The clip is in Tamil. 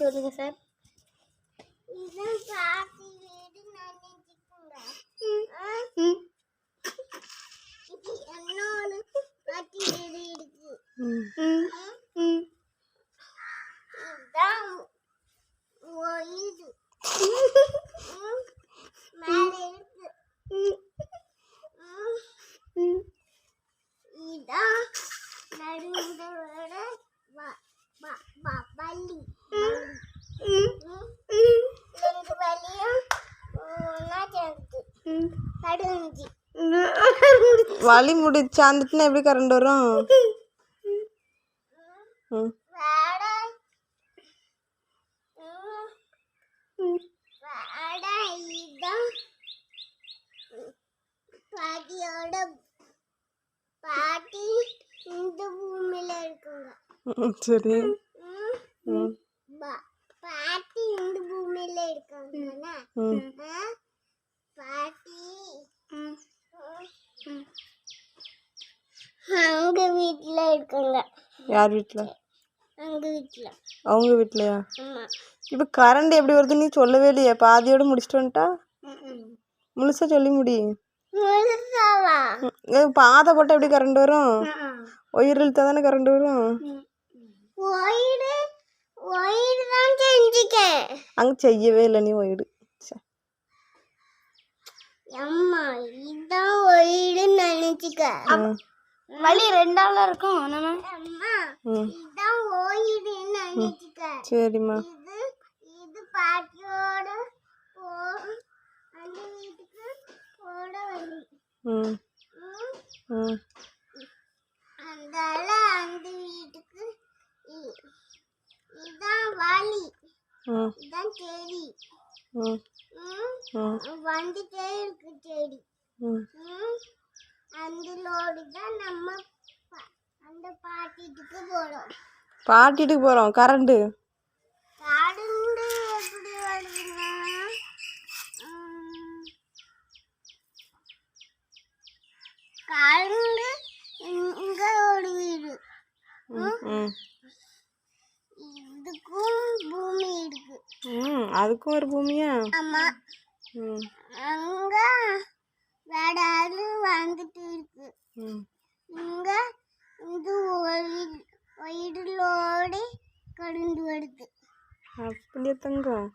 சொல்லுங்க சார். வலி முடிச்சு சாந்துட்டுனா எப்படி கரண்ட் வரும்? பாட்டியோட பாட்டி இந்த பூமியில இருக்குங்க. சரி. பாட்டி இந்த பூமியில இருக்காங்க. பாட்டி அவங்க வீட்டுல இருக்காங்க. யார் வீட்டுல? அவங்க வீட்டுல. அவங்க வீட்லயா? இப்ப கரண்ட் எப்படி வருது நீ சொல்லவே இல்லையே. பாதியோட முடிச்சுட்டு வந்துட்டா. முழுசா சொல்லி முடி. பாதை போட்டா எப்படி கரண்ட் வரும்? ஒயர் இழுத்தா தானே கரண்ட் வரும். அங்க செய்யவே இல்லை நீ ஒயரு. வலி ரெண்டால இருக்கும். சரிம்மா. இது பாட்டியோட அந்த வீட்டுக்கு போட வலி. அந்தால அந்த வீட்டுக்கு இதான் வலி. இதான் செடி. வந்துட்டே இருக்கு செடி. அந்த லோடு தான் நம்ம அந்த பாட்டிட்டுக்கு போறோம். பாட்டிட்டுக்கு போறோம். கரண்ட் எப்படி வருதுன்னா கரண்ட் இங்க ஒரு வீடு. இதுக்கும் பூமி இருக்கு. அதுக்கும் ஒரு பூமியா? ஆமா. அங்க வேற ஆளு வந்துட்டு இருக்கு. இங்க இது ஒயிடுலோட கரண்ட் வருது. அப்படியே தங்கம்.